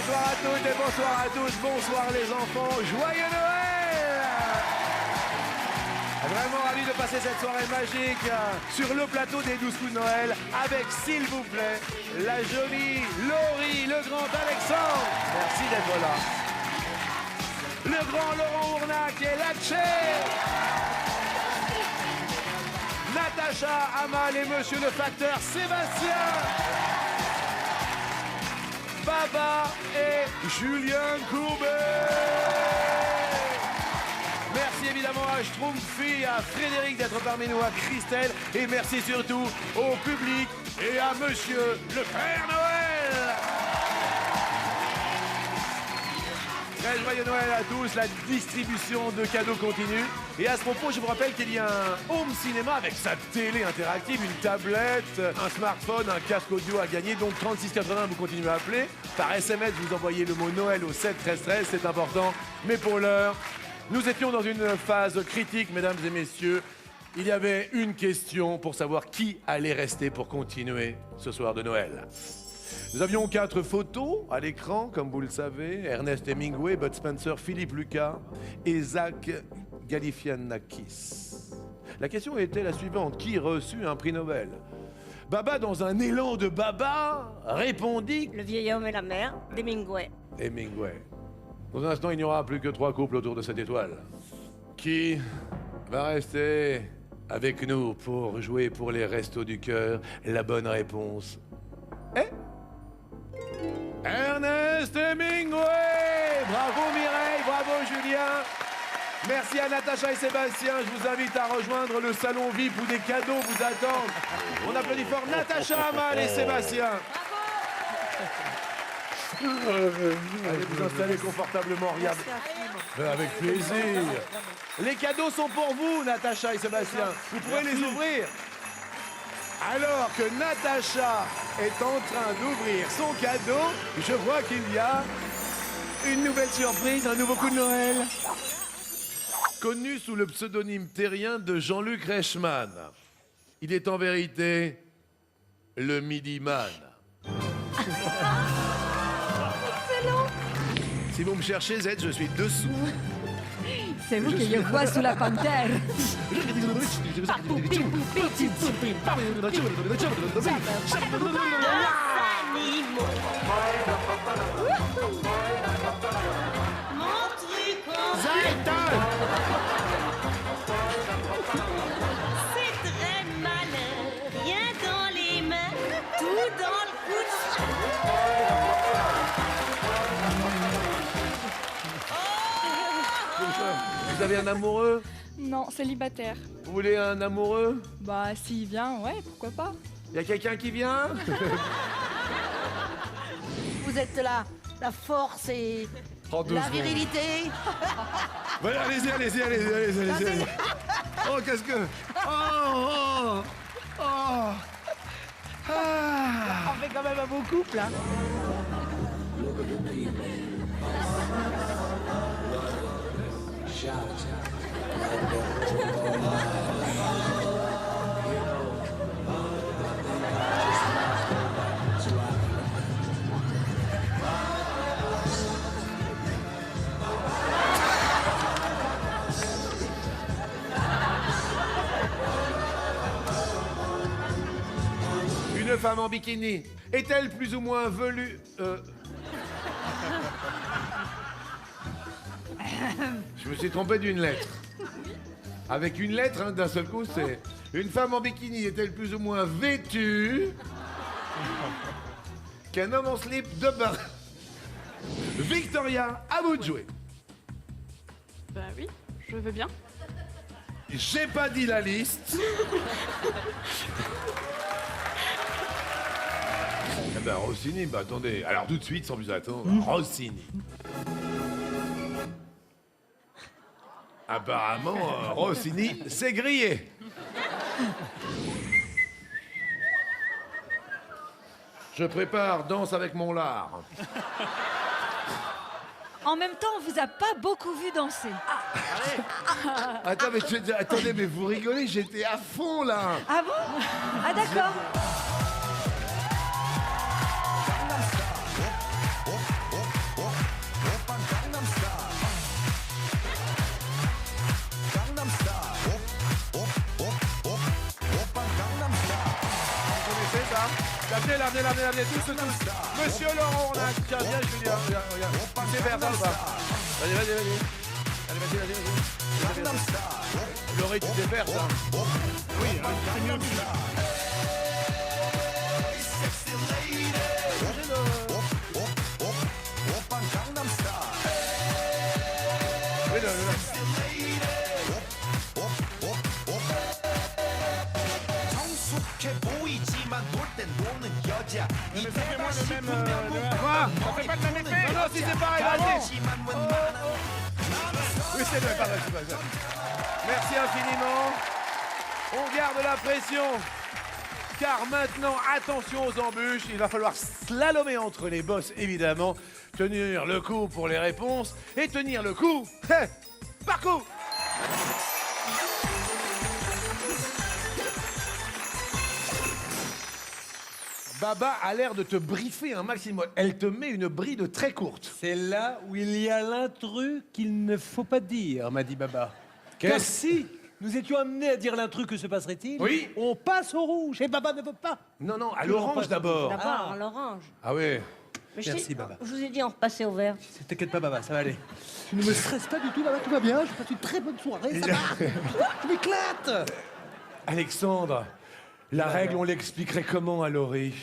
Bonsoir à toutes et bonsoir à tous. Bonsoir les enfants. Joyeux Noël! Vraiment ravi de passer cette soirée magique sur le plateau des 12 coups de Noël avec, s'il vous plaît, la jolie Laurie, le grand Alexandre. Merci d'être là. Le grand Laurent Ournac et Latché. Natacha, Amal et Monsieur le Facteur Sébastien. Baba et Julien Courbet. Merci évidemment à Schtroumpfi, à Frédéric d'être parmi nous, à Christelle. Et merci surtout au public et à Monsieur le Père Noël. Très joyeux Noël à tous, la distribution de cadeaux continue. Et à ce propos, je vous rappelle qu'il y a un home cinéma avec sa télé interactive, une tablette, un smartphone, un casque audio à gagner. Donc 3680, vous continuez à appeler. Par SMS, vous envoyez le mot Noël au 7 13 13, c'est important. Mais pour l'heure, nous étions dans une phase critique, mesdames et messieurs. Il y avait une question pour savoir qui allait rester pour continuer ce soir de Noël. Nous avions 4 photos à l'écran, comme vous le savez. Ernest Hemingway, Bud Spencer, Philippe Lucas et Zach Galifianakis. La question était la suivante. Qui reçut un prix Nobel? Baba, dans un élan de Baba, répondit... Le vieil homme et la mère d'Hemingway. Hemingway. Dans un instant, il n'y aura plus que 3 couples autour de cette étoile. Qui va rester avec nous pour jouer pour les Restos du Cœur? La bonne réponse est... Ernest Hemingway! Bravo Mireille, bravo Julien. Merci à Natacha et Sébastien. Je vous invite à rejoindre le salon VIP où des cadeaux vous attendent. On applaudit fort Natacha, Amal et Sébastien. Allez vous installer confortablement, regardez. Avec plaisir. Les cadeaux sont pour vous, Natacha et Sébastien. Vous pourrez les ouvrir. Alors que Natacha est en train d'ouvrir son cadeau, je vois qu'il y a une nouvelle surprise, un nouveau coup de Noël. Connu sous le pseudonyme terrien de Jean-Luc Reichmann, il est en vérité le Midi-Man. Excellent. Si vous me cherchez, Z, je suis dessous. C'est vous qui je vois sous la panthère. Mon truc en c'est très malin. Rien dans les mains, tout dans le coude. Vous avez un amoureux? Non, célibataire. Vous voulez un amoureux? Bah, s'il vient, ouais, pourquoi pas. Il y a quelqu'un qui vient? Vous êtes là, la force et Prends 2 la secondes. virilité. Voilà, allez-y. Oh, qu'est-ce que... Oh. Ah. On fait quand même un beau couple, hein. Une femme en bikini est-elle plus ou moins velue... Je me suis trompé d'une lettre. Avec une lettre, hein, d'un seul coup, c'est... Une femme en bikini est-elle plus ou moins vêtue qu'un homme en slip de bain? Victoria, à vous de jouer. Bah oui, je veux bien. J'ai pas dit la liste. Eh ben, Rossini, bah attendez. Alors tout de suite, sans plus attendre, Rossini. Apparemment, Rossini, c'est grillé. Je prépare Danse avec mon lard. En même temps, on vous a pas beaucoup vu danser. Attendez, mais vous rigolez, j'étais à fond là. Ah bon? Ah d'accord. L'amenez, tous. Monsieur Laurent Ornac, tiens, viens, Julien, regarde. Tu sais faire ça ou pas? Vas-y. Allez, vas-y. Laurie, tu sais faire ça? Oui, c'est mieux. Mais ça fait moins le même... Quoi? Ça fait pas le même effet. Non, si c'est pareil, vas-y. Oui, c'est vrai, pardon. Merci infiniment. On garde la pression. Car maintenant, attention aux embûches. Il va falloir slalomer entre les bosses, évidemment. Tenir le coup pour les réponses. Et tenir le coup, par coup. Baba a l'air de te briefer un maximum. Elle te met une bride très courte. C'est là où il y a l'intrus qu'il ne faut pas dire, m'a dit Baba. Qu'est-ce- Car si nous étions amenés à dire l'intrus, que se passerait-il? Oui. On passe au rouge et Baba ne veut pas. Non, à Tu l'orange repasses- d'abord. D'abord, l'orange. Ah oui. Mais Merci, Baba. Je vous ai dit, on repassait au vert. T'inquiète pas, Baba, ça va aller. Tu ne me stresses pas du tout, Baba, tout va bien. Je passe une très bonne soirée, ça va. Je m'éclate. Alexandre, la règle, on l'expliquerait comment à Laurie?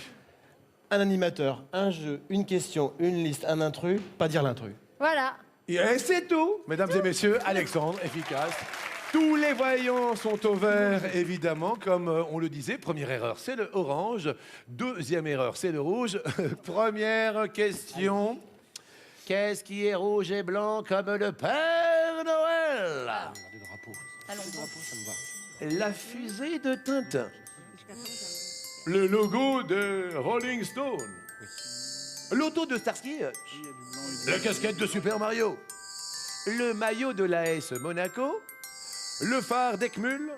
Un animateur, un jeu, une question, une liste, un intrus, pas dire l'intrus. Voilà. Et c'est tout, mesdames et messieurs, Alexandre, efficace. Tous les voyants sont au vert, évidemment, comme on le disait. Première erreur, c'est le orange. Deuxième erreur, c'est le rouge. Première question. Qu'est-ce qui est rouge et blanc comme le Père Noël? La fusée de Tintin. Le logo de Rolling Stone. L'auto de Starsky Hutch. La casquette de Super Mario. Le maillot de l'AS Monaco. Le phare d'Eckmühl.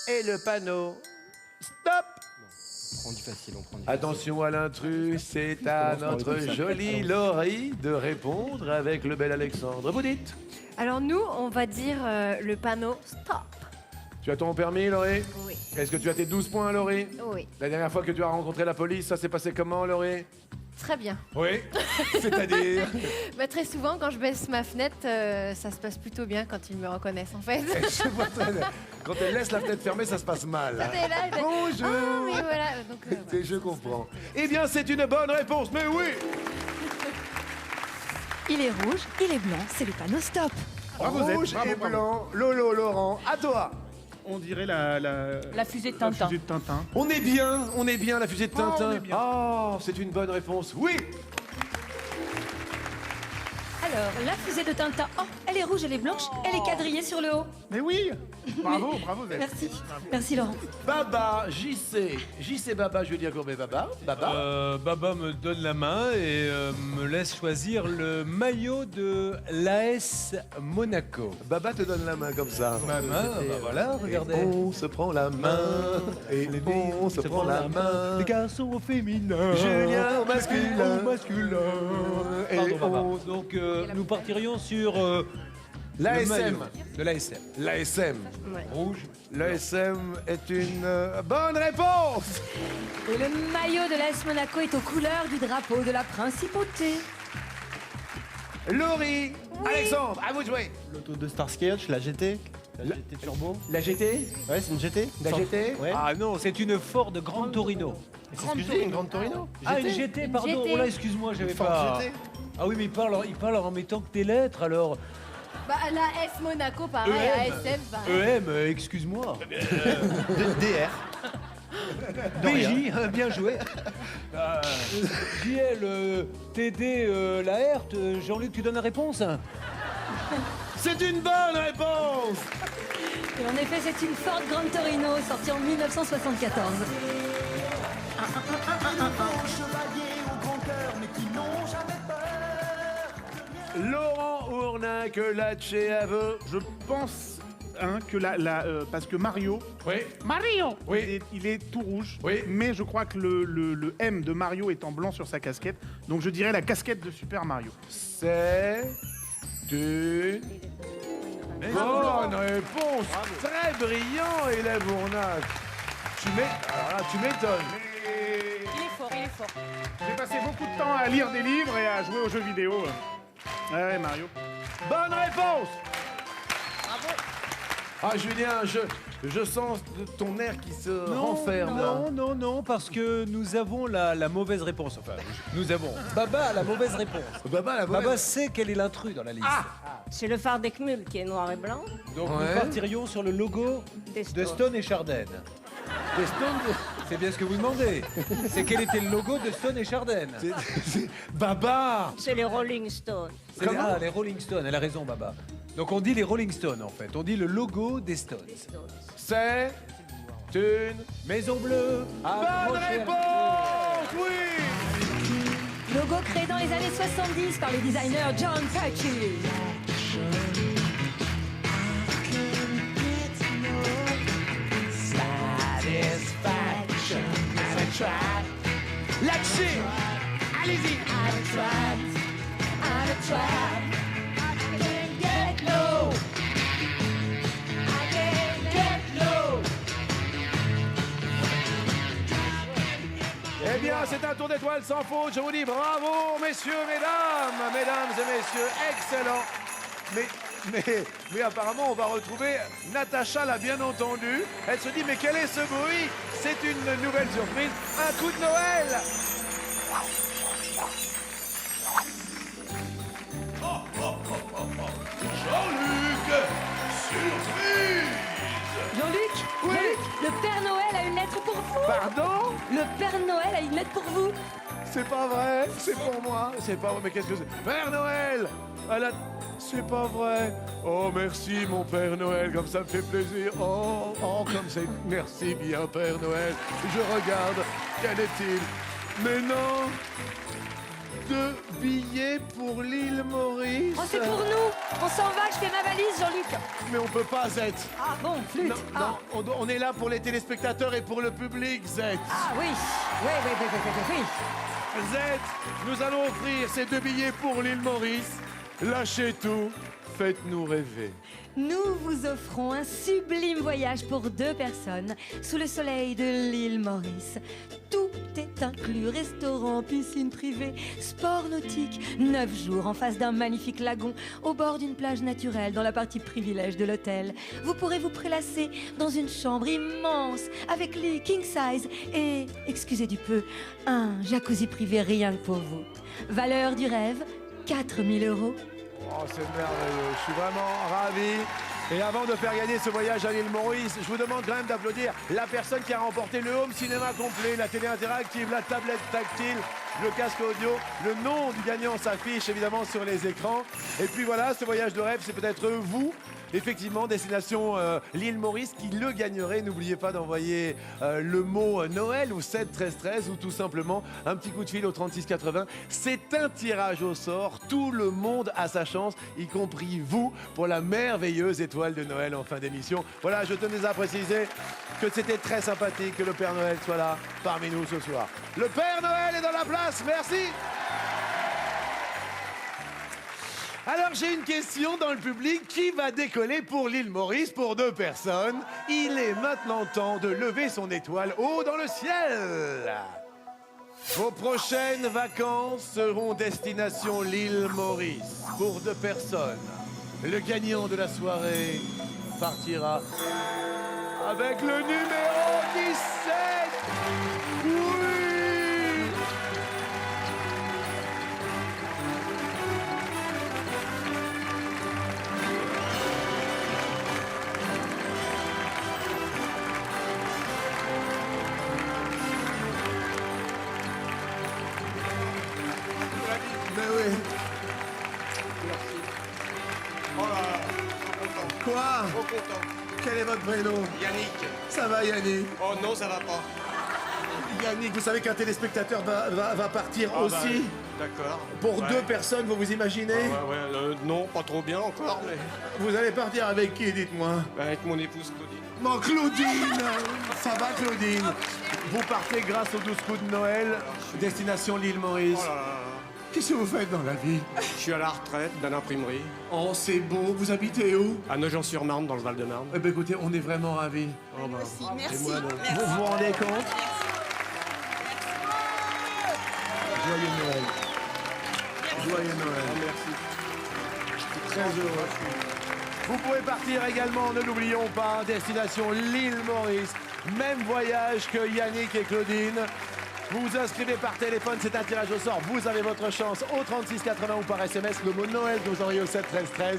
Et le panneau Stop. On prend du facile, on prend du Attention à l'intrus, c'est à notre jolie Laurie de répondre avec le bel Alexandre. Vous dites? Alors nous, on va dire le panneau stop. Tu as ton permis, Laurie? Oui. Est-ce que tu as tes 12 points, Laurie? Oui. La dernière fois que tu as rencontré la police, ça s'est passé comment, Laurie? Très bien. Oui. C'est-à-dire? Bah, très souvent, quand je baisse ma fenêtre, ça se passe plutôt bien quand ils me reconnaissent en fait. Je vois très bien. Quand elle laisse la fenêtre fermée, ça se passe mal. T'es là, t'es- Bonjour. Ah, mais voilà. Donc, voilà. Je comprends. Eh bien, c'est une bonne réponse, mais oui. Il est rouge, il est blanc, c'est le panneau stop. Bravo, Zed. Rouge Bravo, et bravo. blanc. Lolo, Laurent, à toi. On dirait la fusée de la Tintin. fusée de Tintin. On est bien, la fusée de Tintin. on est bien. Ah, c'est une bonne réponse. Oui. Alors, la fusée de Tintin, oh, elle est rouge, elle est blanche, elle est quadrillée sur le haut. Mais oui. Bravo, bravo, Zed. Merci Laurent. Baba, JC Baba, Julien Courbet Baba. Baba. Baba me donne la main et me laisse choisir le maillot de l'AS Monaco. Baba te donne la main comme ça. Ma main, bah voilà, regardez. On se prend la main. Et on se prend la main. Les garçons au féminin. Julien au masculin. Au masculin. Et Pardon, Baba. on- Donc nous partirions sur le L'ASM. maillot de l'ASM. L'ASM. Ouais. Rouge. L'ASM est une bonne réponse. Et le maillot de l'AS Monaco est aux couleurs du drapeau de la principauté. Laurie, Alexandre, à vous de jouer. L'auto de Starsky Hutch, la GT. La GT Turbo. La GT? Ouais, c'est une GT. La GT? Ouais. Ah non, c'est une Ford Grande Torino. C'est ce que je dis, une grande Torino. Ah, une GT, pardon. GT. Oh là, excuse-moi, j'avais Ford pas. GT. Ah oui, mais il parle en mettant que des lettres, alors. Bah, la S Monaco, pareil, EM. ASM, pareil. EM, excuse-moi. DR. PJ, bien joué. JL, TD, la Hertz, Jean-Luc, tu donnes la réponse? C'est une bonne réponse. Et en effet, c'est une Ford Grand Torino sortie en 1974. Laurent Ournac, Latché à vous. Je pense que parce que Mario. Oui. Mario. Oui. Il est tout rouge. Oui. Mais je crois que le M de Mario est en blanc sur sa casquette. Donc je dirais la casquette de Super Mario. C'est une bonne réponse. Très brillant, élève Ournac. Alors là, tu m'étonnes. Il est est fort. J'ai passé beaucoup de temps à lire des livres et à jouer aux jeux vidéo. Ouais, Mario. Bonne réponse. Ah, Julien, je sens ton air qui se renferme. Non, parce que nous avons la mauvaise réponse. Enfin, nous avons. Baba a la mauvaise réponse. Baba sait quel est l'intrus dans la liste. C'est le phare d'Eckmühl qui est noir et blanc. Donc Ouais. nous partirions sur le logo Des de Stones. Stone et Chardenne. Les Stones, C'est bien ce que vous demandez. C'est quel était le logo de Stone et Chardenne. Baba. C'est les Rolling Stones. Les Rolling Stones, elle a raison, Baba. Donc on dit les Rolling Stones en fait. On dit le logo des Stones. C'est une Maison bleue. bonne réponse. Oui. Logo créé dans les années 70 par le designer John Patchy. Là-dessus. Allez-y. Eh bien, c'est un tour d'étoile sans faute. Je vous dis bravo, messieurs, mesdames et messieurs, excellent. Mais apparemment, on va retrouver Natacha, l'a bien entendu. Elle se dit, mais quel est ce bruit? C'est une nouvelle surprise, un coup de Noël. Jean-Luc, surprise. Jean-Luc, Oui. Jean-Luc, le Père Noël a une lettre pour vous. Pardon? Le Père Noël a une lettre pour vous. C'est pas vrai, c'est pour moi. C'est pas vrai, mais qu'est-ce que c'est? Père Noël! C'est pas vrai. Oh, merci, mon Père Noël, comme ça me fait plaisir. Oh, comme c'est... Merci bien, Père Noël. Je regarde, quel est-il? Mais non! 2 billets pour l'île Maurice. Oh, c'est pour nous. On s'en va, je fais ma valise, Jean-Luc. Mais on peut pas, Zette. Ah bon, flûte. Non, Ah. non, on est là pour les téléspectateurs et pour le public, Zette. Ah oui. Oui. Zette, nous allons offrir ces 2 billets pour l'île Maurice. Lâchez tout, faites-nous rêver. Nous vous offrons un sublime voyage pour 2 personnes sous le soleil de l'île Maurice. Tout est inclus, restaurant, piscine privée, sport nautique, 9 jours en face d'un magnifique lagon, au bord d'une plage naturelle dans la partie privilège de l'hôtel. Vous pourrez vous prélasser dans une chambre immense avec lit king size et, excusez du peu, un jacuzzi privé rien que pour vous. Valeur du rêve, 4 000 €. Oh, c'est merveilleux, je suis vraiment ravi. Et avant de faire gagner ce voyage à l'île Maurice, je vous demande quand même d'applaudir la personne qui a remporté le home cinéma complet, la télé interactive, la tablette tactile, le casque audio. Le nom du gagnant s'affiche évidemment sur les écrans. Et puis voilà, ce voyage de rêve, c'est peut-être vous. Effectivement, destination l'île Maurice qui le gagnerait. N'oubliez pas d'envoyer le mot Noël au 7 13 13 ou tout simplement un petit coup de fil au 36 80. C'est un tirage au sort. Tout le monde a sa chance, y compris vous, pour la merveilleuse étoile de Noël en fin d'émission. Voilà, je tenais à préciser que c'était très sympathique que le Père Noël soit là parmi nous ce soir. Le Père Noël est dans la place, merci. Alors j'ai une question dans le public. Qui va décoller pour l'île Maurice pour 2 personnes? Il est maintenant temps de lever son étoile haut dans le ciel. Vos prochaines vacances seront destination l'île Maurice pour 2 personnes. Le gagnant de la soirée partira avec le numéro 17. Oui. Mais oui. Oh là là, Quoi? trop content. Quel est votre prénom? Yannick. Ça va Yannick? Oh non, ça va pas. Yannick, vous savez qu'un téléspectateur va partir aussi D'accord. pour Ouais. 2 personnes, vous vous imaginez? Non, pas trop bien encore, mais Vous allez partir avec qui, dites-moi? avec mon épouse Claudine. Mon Claudine! Ça va Claudine? Vous partez grâce aux 12 coups de Noël, destination l'île Maurice. Oh là là là. Qu'est-ce que vous faites dans la vie? Je suis à la retraite d'une imprimerie Oh, c'est beau. Vous habitez où? à Nogent-sur-Marne dans le Val-de-Marne. Eh bien, écoutez, on est vraiment ravis. Oh, bah, Merci. Vous vous rendez compte? Joyeux Noël. Joyeux Noël. Merci. Je suis très heureux. Vous pouvez partir également, ne l'oublions pas, destination l'île Maurice. Même voyage que Yannick et Claudine. Vous vous inscrivez par téléphone, c'est un tirage au sort. Vous avez votre chance au 3680 ou par SMS. Le mot Noël que vous envoyez au 7 13 13.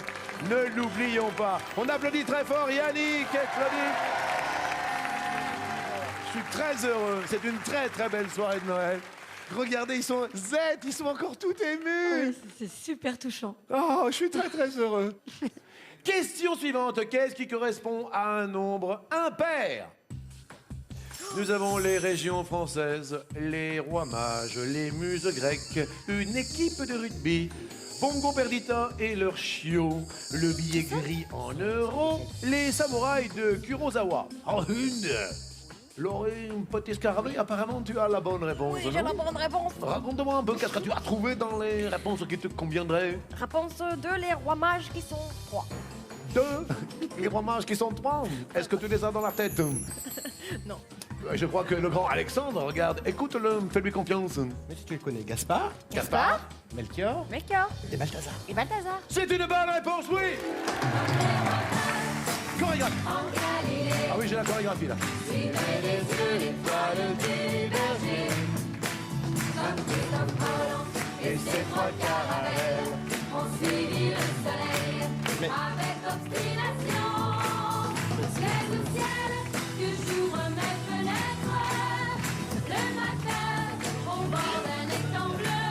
Ne l'oublions pas. On applaudit très fort Yannick et Claudine. Je suis très heureux. C'est une très très belle soirée de Noël. Regardez, ils sont encore tout émus. Oui, c'est super touchant. Oh, je suis très très heureux. Question suivante. Qu'est-ce qui correspond à un nombre impair? Nous avons les régions françaises, les rois mages, les muses grecques, une équipe de rugby, Pongo Perdita et leur chiot, le billet gris en euros, les samouraïs de Kurosawa. En une. Laurie, petit scarabée, apparemment tu as la bonne réponse. Oui, j'ai la bonne réponse. Raconte-moi un peu, qu'est-ce que tu as trouvé dans les réponses qui te conviendraient? Réponse 2, les rois mages qui sont 3. 2. Les rois mages qui sont 3. Est-ce que tu les as dans la tête? Non. Je crois que le grand Alexandre, regarde, écoute-le, fais-lui confiance. Mais si tu le connais, Gaspard, Gaspard? Melchior Melchior et Balthazar. et Balthazar. C'est une bonne réponse, oui. Chorégraphie. Ah oui, j'ai la chorégraphie là. Et ces trois caravelles ont suivi le soleil avec obstination. Lève au ciel que j'ouvre mes fenêtres le matin au bord d'un étang bleu.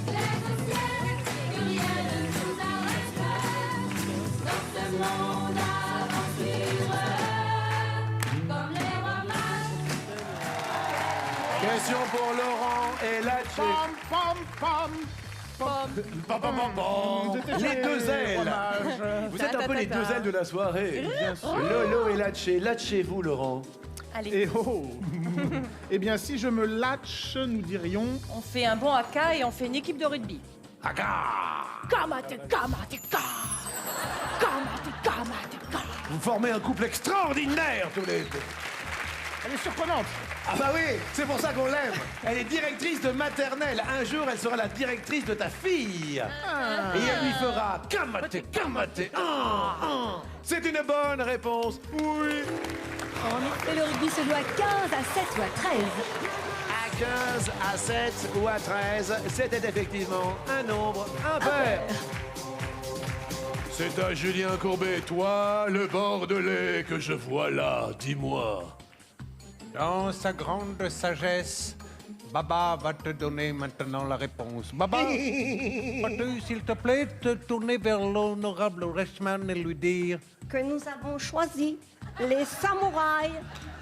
Lève au ciel que rien ne nous arrête dans ce monde aventureux comme les rois mages. Question pour Laurent et Latché. Les deux ailes. Vous êtes un peu les deux ailes de la soirée. Lolo et Latché. Latchez-vous, Laurent. Allez. Et oh Eh bien, si je me latche, nous dirions... On fait un bon haka et on fait une équipe de rugby. Aka. Kamateka. Vous formez un couple extraordinaire tous les deux. Elle est surprenante. Ah bah oui, c'est pour ça qu'on l'aime. Elle est directrice de maternelle. Un jour, elle sera la directrice de ta fille. Et elle lui fera kamate. C'est une bonne réponse. Oui. En effet, le rugby se joue à 15, à 7 ou à 13. À 15, à 7 ou à 13, c'était effectivement un nombre impair. C'est à Julien Courbet, toi, le Bordelais que je vois là, dis-moi. Dans sa grande sagesse, Baba va te donner maintenant la réponse. Baba, peux-tu, s'il te plaît, te tourner vers l'honorable Reichmann et lui dire... Que nous avons choisi les samouraïs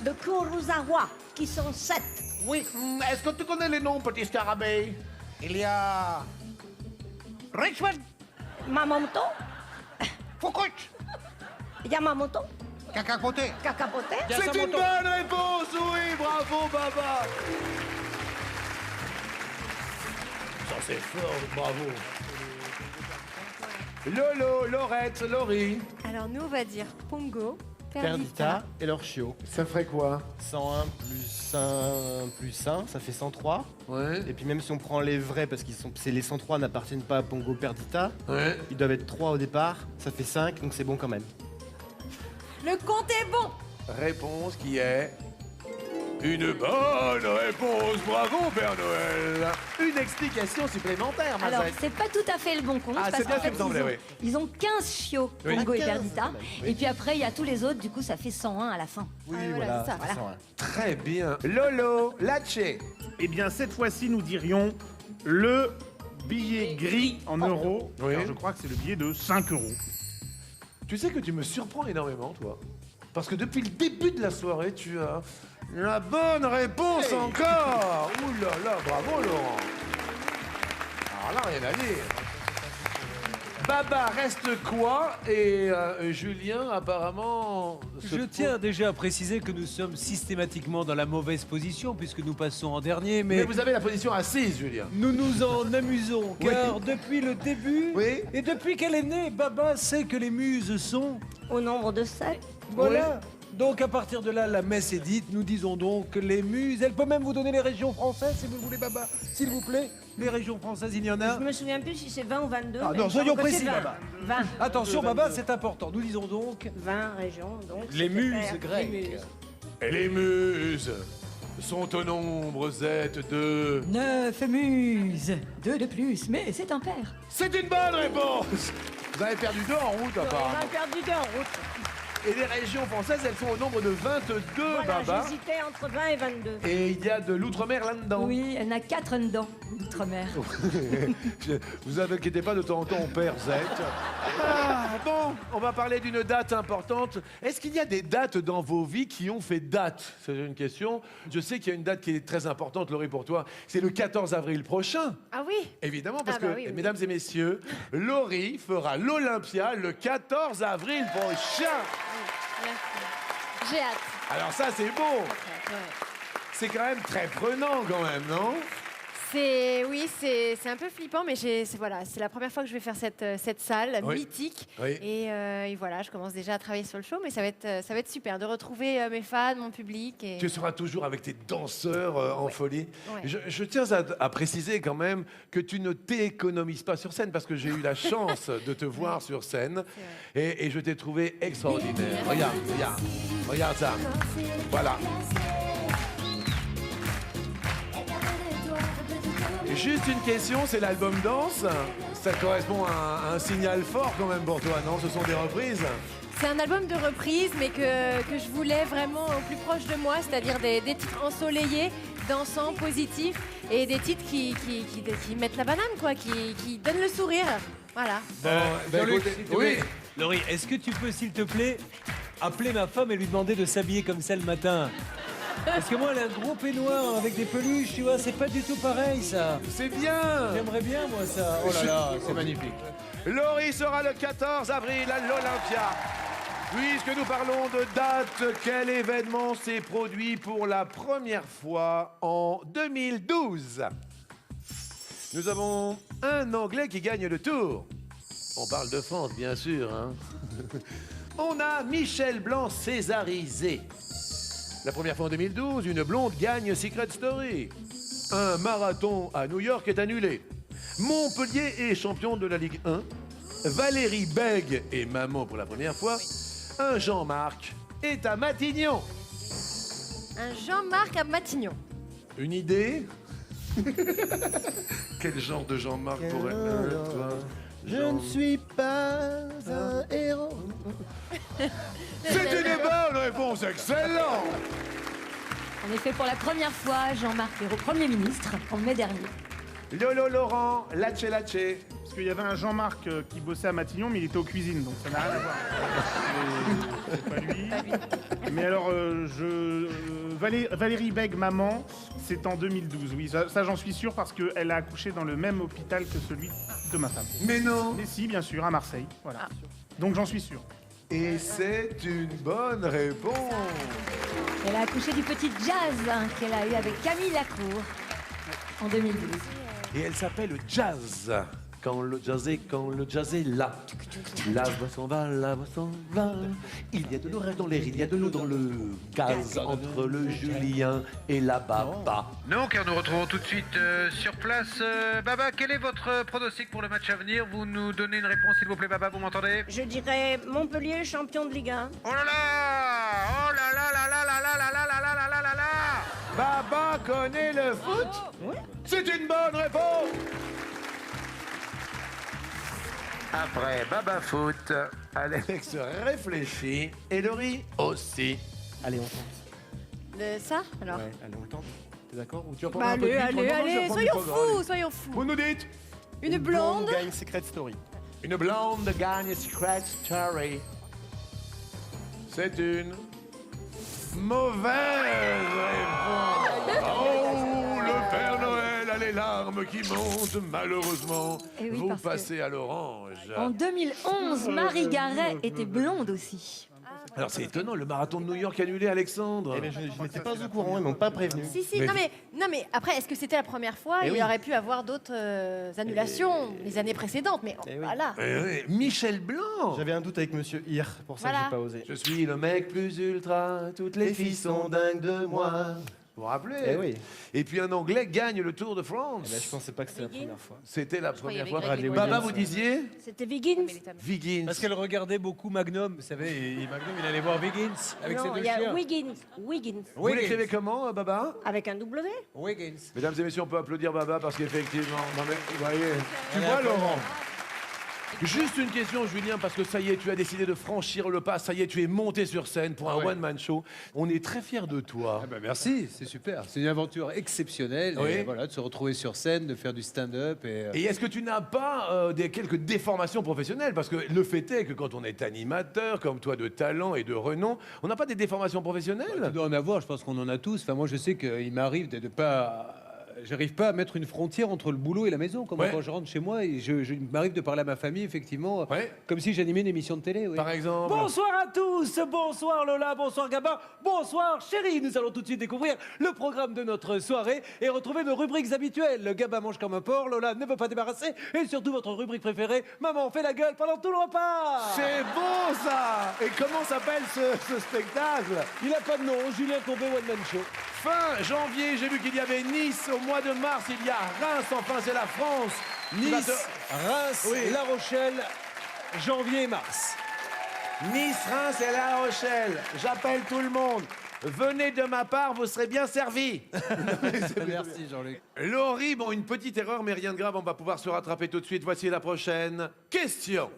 de Kurosawa, qui sont 7. Oui, est-ce que tu connais les noms, petit scarabée? Il y a... Reichmann, Mamoto, Foucault, Yamamoto, Kakapote. Kakapote. C'est une bonne réponse, oui, bravo, Baba. Ça, c'est fort, bravo. Lolo, Laurette, Laurie. Alors nous, on va dire Pongo, Perdita et leur chiot. Ça ferait quoi? 101 plus 1 plus 1, ça fait 103. Ouais. Et puis même si on prend les vrais, parce que les 103 n'appartiennent pas à Pongo Perdita, Ouais. ils doivent être 3 au départ, ça fait 5, donc c'est bon quand même. Le compte est bon. Réponse qui est... Une bonne réponse, bravo Père Noël. Une explication supplémentaire, Alors, Mazette. c'est pas tout à fait le bon compte. Ah, parce c'est bien qu'en ce qui me semblait, oui. ils ont 15 chiots, Oui. Pongo et 15, Perdita. quand même, oui. Et puis après, il y a tous les autres, du coup, ça fait 101 à la fin. Oui, voilà, c'est ça, ça fait voilà. 101. Très bien. Lolo, Latché. Eh bien, cette fois-ci, nous dirions le billet gris en euros. Oui. Alors, je crois que c'est le billet de 5 euros. Tu sais que tu me surprends énormément, toi. Parce que depuis le début de la soirée, tu as la bonne réponse encore. Ouh là là, bravo Laurent. Alors là, rien à dire. Baba reste quoi? Et Julien, apparemment... Je tiens déjà à préciser que nous sommes systématiquement dans la mauvaise position puisque nous passons en dernier, Mais vous avez la position assise, Julien. nous nous en amusons Oui. car depuis le début Oui. et depuis qu'elle est née, Baba sait que les muses sont... Au nombre de 7. Voilà. Donc à partir de là, la messe est dite. Nous disons donc les muses. Elle peut même vous donner les régions françaises si vous voulez, Baba. S'il vous plaît. Les régions françaises, il y en a. Je me souviens plus si c'est 20 ou 22. Ah mais non, soyons je crois que précis, c'est 20. Baba. 20. Attention, Baba, c'est important. Nous disons donc 20 régions, donc. les muses super. grecques. Les muses. Et les muses sont au nombre Z de... 9 muses, 2 de plus, mais c'est impair. C'est une bonne réponse. Vous avez perdu 2 en route, On apparemment. a perdu 2 en route. Et les régions françaises, elles sont au nombre de 22, Voilà, Baba. j'hésitais entre 20 et 22. Et il y a de l'outre-mer là-dedans. Oui, elle n'a 4 dedans, l'outre-mer. Vous inquiétez pas, de temps en temps, on perd Z. Ah, bon, on va parler d'une date importante. Est-ce qu'il y a des dates dans vos vies qui ont fait date? C'est une question. Je sais qu'il y a une date qui est très importante, Laurie, pour toi. C'est le 14 avril prochain. Ah oui. Évidemment, parce Ah bah que, oui, oui. mesdames et messieurs, Laurie fera l'Olympia le 14 avril prochain. J'ai hâte. Alors ça, c'est beau. C'est quand même très prenant, quand même, non? C'est un peu flippant, mais voilà, c'est la première fois que je vais faire cette salle Oui. mythique. Oui. Et voilà, je commence déjà à travailler sur le show, mais ça va être super de retrouver mes fans, mon public. Et... Tu seras toujours avec tes danseurs en folie. Ouais. Je tiens à préciser quand même que tu ne t'économises pas sur scène parce que j'ai eu la chance de te voir sur scène et je t'ai trouvé extraordinaire. Regarde ça. Voilà. Juste une question, c'est l'album Danse. Ça correspond à un signal fort quand même pour toi, non? Ce sont des reprises. C'est un album de reprise, mais que je voulais vraiment au plus proche de moi, c'est-à-dire des titres ensoleillés, dansants, positifs, et des titres qui mettent la banane, quoi, qui donnent le sourire. Voilà. Jean-Luc, écoutez, s'il te oui. plaît. Laurie, est-ce que tu peux, s'il te plaît, appeler ma femme et lui demander de s'habiller comme ça le matin? Parce que moi, elle a un gros peignoir avec des peluches, tu vois, c'est pas du tout pareil, ça. C'est bien. J'aimerais bien, moi, ça. Oh là là, c'est magnifique. Laurie sera le 14 avril à l'Olympia. Puisque nous parlons de date, quel événement s'est produit pour la première fois en 2012? Nous avons un Anglais qui gagne le Tour. On parle de France, bien sûr, hein. On a Michel Blanc césarisé. La première fois en 2012, une blonde gagne Secret Story. Un marathon à New York est annulé. Montpellier est champion de la Ligue 1. Valérie Bègue est maman pour la première fois. Un Jean-Marc est à Matignon. Un Jean-Marc à Matignon. Une idée? Quel genre de Jean-Marc pourrait être toi? Je ne suis pas un héros. C'est une bonne réponse, excellent! En effet, pour la première fois, Jean-Marc est Premier ministre en mai dernier. Lolo Laurent, Lache Lache. Parce qu'il y avait un Jean-Marc qui bossait à Matignon, mais il était aux cuisines, donc ça n'a rien à voir. C'est pas lui. Mais alors, Valérie Bègue, maman, c'est en 2012. Oui, ça j'en suis sûr parce qu'elle a accouché dans le même hôpital que celui de ma femme. Mais non! Mais si, bien sûr, à Marseille. Voilà. Donc j'en suis sûr. Et c'est une bonne réponse. Elle a accouché du petit jazz qu'elle a eu avec Camille Lacour en 2012. Et elle s'appelle Jazz. Quand le jazz est là. La voix s'en va, la voix s'en va. Il y a de l'orage dans l'air, il y a de l'eau dans le gaz entre le Julien et la Baba. Non, car nous retrouvons tout de suite sur place. Baba, quel est votre pronostic pour le match à venir? Vous nous donnez une réponse, s'il vous plaît, Baba, vous m'entendez? Je dirais Montpellier, champion de Ligue 1. Oh là là! Oh là là là là là là là là là là là là là là! Baba connaît le foot? Oui. C'est une bonne réponse. Après Baba Foot, Alex réfléchit et Laurie aussi. Allez, on tente. Ça, alors? Ouais, allez, on le tente. T'es d'accord? Ou tu vas Bah, prendre un peu de allez, litre? Non, non, je vais allez, prendre soyons du programme, fous, soyons fous. Vous nous dites? Une blonde. gagne Secret Story. Une blonde gagne Secret Story. C'est une mauvaise réponse. Oh, le Père Noël a les larmes qui montent, malheureusement. Eh oui, Vous parce que passez à l'orange. En 2011, Marie Garet était blonde aussi. Alors c'est étonnant, le marathon de New York annulé, Alexandre. Eh bien, je n'étais pas au courant, ils m'ont pas prévenu. Si, non mais après, est-ce que c'était la première fois? Il oui. aurait pu avoir d'autres annulations les années précédentes, mais voilà. Michel Blanc. J'avais un doute avec Monsieur Hir, pour ça que j'ai pas osé. Je suis le mec plus ultra, toutes les filles sont dingues de moi. Vous vous rappelez? Eh oui. Et puis un Anglais gagne le Tour de Eh France. ben, je pensais pas que c'était la première fois. C'était la première fois. Bradley Baba, Wiggins. vous disiez? C'était Wiggins. Wiggins. Parce qu'elle regardait beaucoup Magnum, vous savez, et Magnum, il allait voir Wiggins avec ses Non, deux il y a chiens. Wiggins. Wiggins. Vous l'écrivez comment, Baba? Avec un W. Wiggins. Mesdames et messieurs, on peut applaudir Baba parce qu'effectivement, non mais, vous voyez, tu Elle vois est Laurent. Juste une question, Julien, parce que ça y est, tu as décidé de franchir le pas, ça y est, tu es monté sur scène pour un one-man show. On est très fiers de toi. Ah bah merci, c'est super. C'est une aventure exceptionnelle. Oui. Et voilà, de se retrouver sur scène, de faire du stand-up. Et est-ce que tu n'as pas quelques déformations professionnelles? Parce que le fait est que quand on est animateur, comme toi, de talent et de renom, on n'a pas des déformations professionnelles? Tu dois en avoir, je pense qu'on en a tous. Enfin, moi, je sais qu'il m'arrive de pas... J'arrive pas à mettre une frontière entre le boulot et la maison. Comme quand je rentre chez moi, et il m'arrive de parler à ma famille, effectivement, comme si j'animais une émission de télé. Oui. Par exemple. Bonsoir à tous, bonsoir Lola, bonsoir Gabin, bonsoir chérie. Nous allons tout de suite découvrir le programme de notre soirée et retrouver nos rubriques habituelles. Le Gabin mange comme un porc, Lola ne veut pas débarrasser et surtout votre rubrique préférée, Maman fait la gueule pendant tout le repas. C'est beau ça! Et comment s'appelle ce spectacle? Il n'a pas de nom, Julien Courbet One Man Show. Fin janvier, j'ai vu qu'il y avait Nice. Au mois de mars, il y a Reims. Enfin, c'est la France. Nice, Reims, La Rochelle, janvier et mars. Nice, Reims et La Rochelle. J'appelle tout le monde. Venez de ma part, vous serez bien servis. Merci Jean-Luc. Laurie, bon, une petite erreur, mais rien de grave. On va pouvoir se rattraper tout de suite. Voici la prochaine question.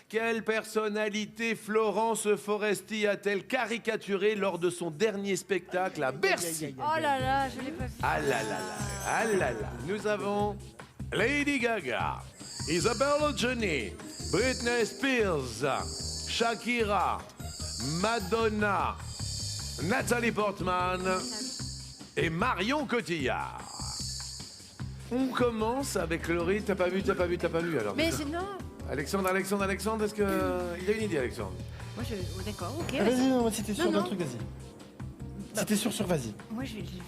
Quelle personnalité Florence Foresti a-t-elle caricaturée lors de son dernier spectacle à Bercy? Oh là là, je l'ai pas vu. Ah là là là, ah là là. Nous avons Lady Gaga, Isabelle Adjani, Britney Spears, Shakira, Madonna, Nathalie Portman et Marion Cotillard. On commence avec Laurie. T'as pas vu alors. Mais c'est non. Alexandre, est-ce que... Il a une idée, Alexandre. Moi, d'accord, ok. Vas-y, non, si t'es sûr Non, d'un non. truc, vas-y. Si t'es sûr, vas-y. Moi, j'ai vu.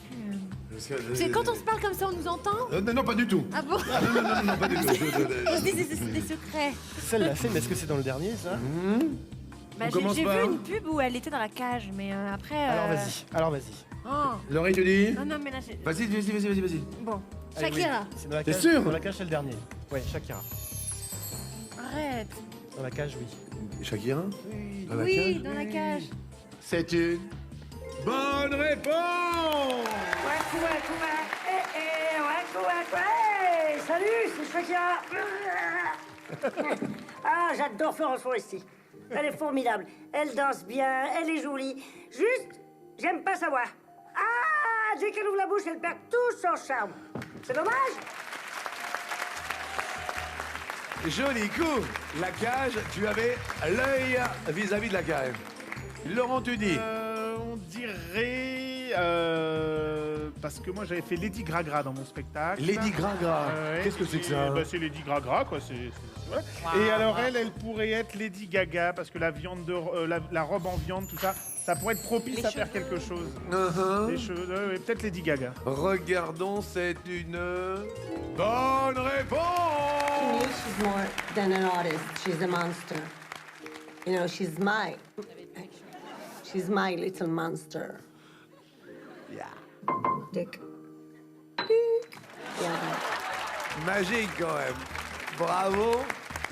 C'est quand on se parle comme ça, on nous entend? Non, pas du tout. Ah bon? Non, pas du tout. On se dit c'est des secrets. Celle-là, mais est-ce que c'est dans le dernier, ça? Bah, j'ai vu une pub où elle était dans la cage, mais après. Alors vas-y. Oh. Laurie, tu dis? Non, mais là, j'ai. Vas-y. Bon. Allez, Shakira. oui. C'est dans la T'es cage. sûr? Dans la cage, c'est le dernier. Ouais, Shakira. Arrête. Dans la cage, oui. Shakira? Oui, Dans la cage? dans la cage. C'est une bonne réponse! Salut, c'est Shakira. Ah, j'adore Florence Foresti. Elle est formidable. Elle danse bien, elle est jolie. Juste, j'aime pas savoir. Ah, dès qu'elle ouvre la bouche, elle perd tout son charme. C'est dommage. Joli coup. La cage, tu avais l'œil vis-à-vis de la cage. Laurent, tu dis? On dirait... parce que moi, j'avais fait Lady Gragra dans mon spectacle. Lady Gragra. Qu'est-ce que c'est que ça? C'est Lady Gragra, quoi. Voilà. Et alors, elle pourrait être Lady Gaga, parce que la viande la robe en viande, tout ça, ça pourrait être propice à faire quelque chose. Les cheveux, peut-être Lady Gaga. Regardons, c'est une bonne réponse! She's more than an artist. She's a monster. You know, she's my little monster. Yeah. Dick. Yeah. Magique quand même. Bravo.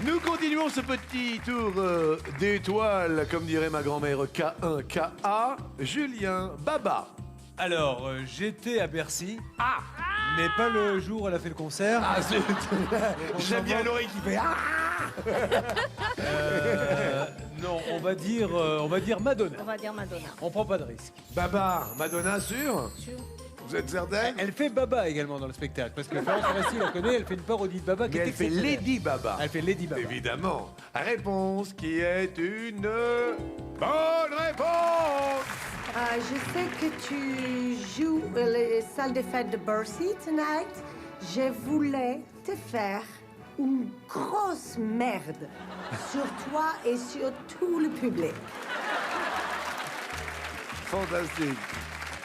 Nous continuons ce petit tour d'étoiles, comme dirait ma grand-mère, K1, KA. Julien, Baba. Alors, j'étais à Bercy. Mais pas le jour où elle a fait le concert. J'aime bien Laurie qui fait Non, on va dire Madonna. On va dire Madonna. On prend pas de risque. Baba, Madonna, sûr? Vous êtes certain? Elle fait Baba également dans le spectacle, parce que Florence Foresti, la connaît, elle fait une parodie de Baba qui Mais est elle fait exceptionnelle. Lady Baba. Elle fait Lady Baba. Évidemment. Réponse qui est une bonne réponse! Je sais que tu joues les salles de fête de Bercy tonight. Je voulais te faire une grosse merde sur toi et sur tout le public. Fantastique.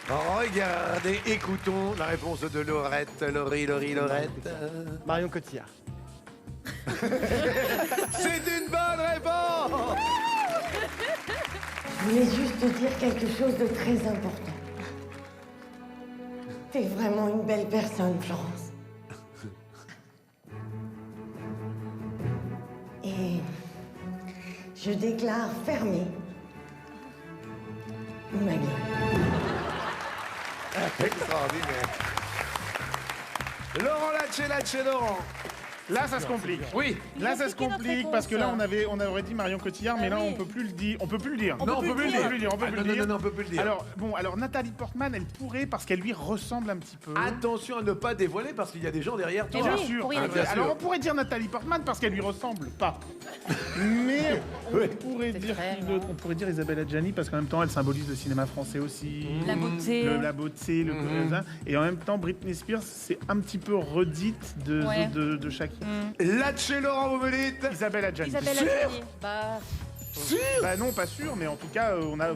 Regardez, écoutons la réponse de Laurette. Laurette. Marion Cotillard. C'est une bonne réponse. Je voulais juste te dire quelque chose de très important. T'es vraiment une belle personne, Florence. Et je déclare fermée ma gueule. Extraordinaire. Laurent Lattché, Laurent. Là, ça se complique. Oui. Là, ça se complique parce que là, on aurait dit Marion Cotillard, mais là, on peut plus le dire. On peut plus le dire. Non, on peut plus le dire. On peut plus le dire. Non, on peut plus le dire. Alors Nathalie Portman, elle pourrait parce qu'elle lui ressemble un petit peu. Attention à ne pas dévoiler parce qu'il y a des gens derrière toi. Bien sûr. Alors on pourrait dire Nathalie Portman parce qu'elle lui ressemble pas. Mais on pourrait dire qui d'autre ? On pourrait dire Isabelle Adjani parce qu'en même temps, elle symbolise le cinéma français aussi. La beauté. La beauté, et en même temps, Britney Spears, c'est un petit peu redite de Shakira. Lattché, Laurent, vous me dites Isabelle Adjani. Isabelle Adjani. Bah... Sûr ? Bah non, pas sûr, mais en tout cas, on a...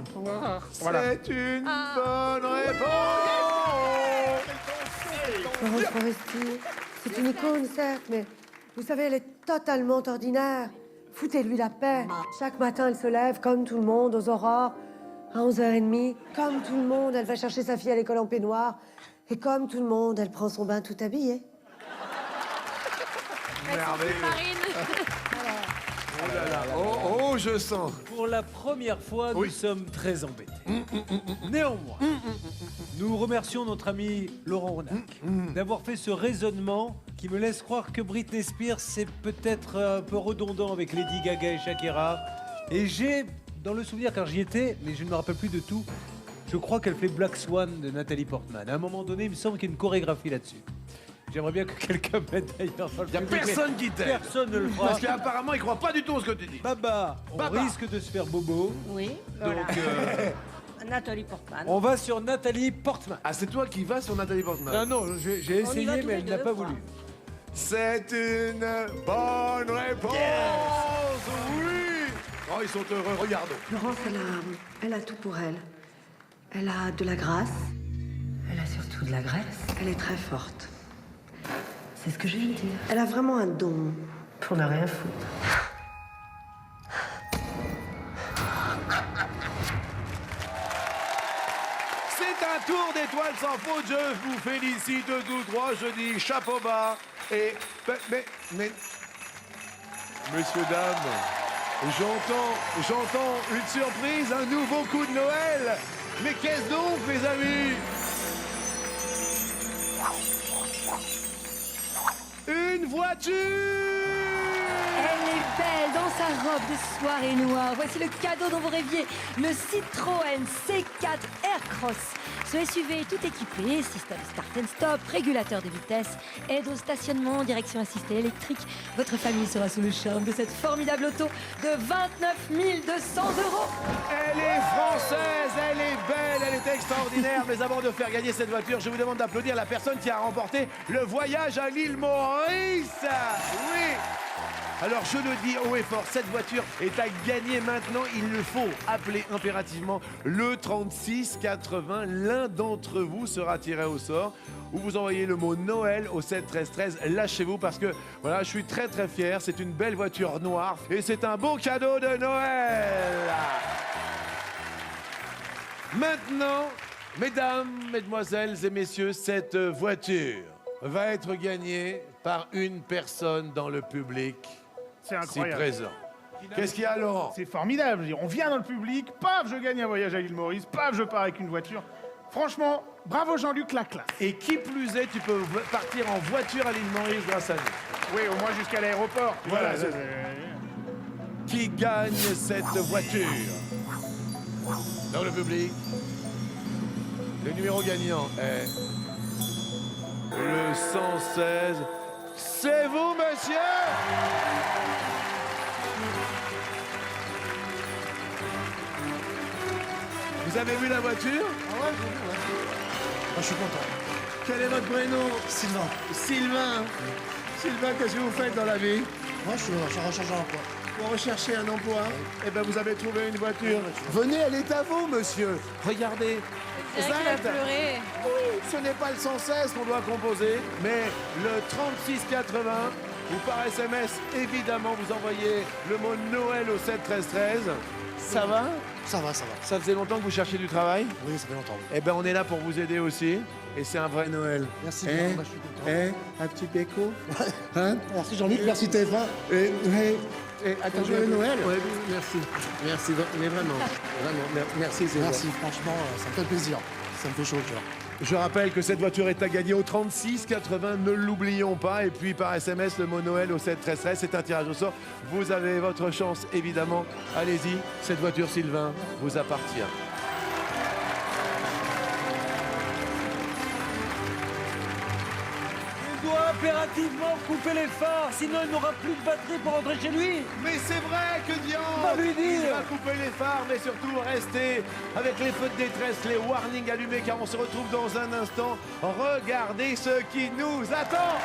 Voilà. C'est une bonne réponse. Florence Foresti, c'est une icône, certes, mais vous savez, elle est totalement ordinaire. Foutez-lui la paix. Chaque matin, elle se lève comme tout le monde aux aurores, à 11h30. Comme tout le monde, elle va chercher sa fille à l'école en peignoir. Et comme tout le monde, elle prend son bain tout habillée. Oh, je sens. Pour la première fois, nous sommes très embêtés. Néanmoins, nous remercions notre ami Laurent Ronac d'avoir fait ce raisonnement qui me laisse croire que Britney Spears, c'est peut-être un peu redondant avec Lady Gaga et Shakira. Et j'ai, dans le souvenir, car j'y étais, mais je ne me rappelle plus de tout, je crois qu'elle fait Black Swan de Nathalie Portman. À un moment donné, il me semble qu'il y a une chorégraphie là-dessus. J'aimerais bien que quelqu'un m'aide d'ailleurs. Il n'y a personne qui t'aide. Personne ne le fera. Parce qu'apparemment, il ne croit pas du tout en ce que tu dis. Baba, on risque de se faire bobo. Oui, Donc, Nathalie Portman. on va sur Nathalie Portman. Ah, c'est toi qui vas sur Nathalie Portman. Non, j'ai essayé, mais elle n'a pas voulu. C'est une bonne réponse. Oui. Oh, ils sont heureux, regardons. Florence, elle a tout pour elle. Elle a de la grâce. Elle a surtout de la graisse. Elle est très forte. C'est ce que je viens de dire. Elle a vraiment un don pour ne rien foutre. C'est un tour d'étoiles sans faute. Je vous félicite tous trois. Je dis chapeau bas. Et mais messieurs, dames, j'entends une surprise, un nouveau coup de Noël. Mais qu'est-ce donc, mes amis? Une voiture! Elle est belle dans sa robe de soirée noire. Voici le cadeau dont vous rêviez, le Citroën C4 Aircross. Ce SUV est tout équipé, système start and stop, régulateur de vitesse, aide au stationnement, direction assistée électrique. Votre famille sera sous le charme de cette formidable auto de 29 200 €. Elle est française, elle est belle, elle est extraordinaire. Mais avant de faire gagner cette voiture, je vous demande d'applaudir la personne qui a remporté le voyage à l'île Maurice. Oui. Alors je le dis haut et fort, cette voiture est à gagner maintenant. Il le faut appeler impérativement le 3680. L'un d'entre vous sera tiré au sort. Ou vous envoyez le mot Noël au 7 13 13. Lâchez-vous parce que voilà, je suis très très fier. C'est une belle voiture noire et c'est un beau cadeau de Noël. Maintenant, mesdames, mesdemoiselles et messieurs, cette voiture va être gagnée par une personne dans le public. C'est incroyable. Si présent. Qu'est-ce qu'il y a, Laurent? C'est formidable. Je veux dire, on vient dans le public, paf, je gagne un voyage à l'île Maurice, paf, je pars avec une voiture. Franchement, bravo Jean-Luc, la classe. Et qui plus est, tu peux partir en voiture à l'île Maurice grâce à nous. Oui, au moins jusqu'à l'aéroport. Voilà. Qui gagne cette voiture? Dans le public, le numéro gagnant est le 116. C'est vous, monsieur? Vous avez vu la voiture? Ah ouais, j'ai vu, ouais. Moi, je suis content. Quel est votre prénom? Sylvain. Sylvain. Sylvain, qu'est-ce que vous faites dans la vie? Moi, je suis en recherche d'emploi. Vous recherchez un emploi? Eh ben, vous avez trouvé une voiture. Venez, elle est à vous, monsieur. Regardez. On dirait qu'il va pleurer. Oui, ce n'est pas le 116 qu'on doit composer, mais le 3680, ou par SMS, évidemment, vous envoyez le mot Noël au 7 13 13. Ça va? Ça va, ça va. Ça faisait longtemps que vous cherchiez du travail? Oui, ça fait longtemps. Eh ben, on est là pour vous aider aussi. Et c'est un vrai Noël. Merci, Eh, je suis content. un petit péco. Hein? Merci Jean-Luc, merci TF1. Attends, Joyeux Noël. Ouais, merci. Merci, mais vraiment. Merci, c'est Merci, franchement, ça me fait plaisir. Ça me fait chaud au cœur. Je rappelle que cette voiture est à gagner au 36 80, ne l'oublions pas. Et puis par SMS, le mot Noël au 7 13 13, c'est un tirage au sort. Vous avez votre chance, évidemment. Allez-y, cette voiture, Sylvain, vous appartient. Il doit impérativement couper les phares, sinon il n'aura plus de batterie pour rentrer chez lui. Mais c'est vrai, que diable! Va lui dire. Il va couper les phares, mais surtout rester avec les feux de détresse, les warnings allumés, car on se retrouve dans un instant. Regardez ce qui nous attend!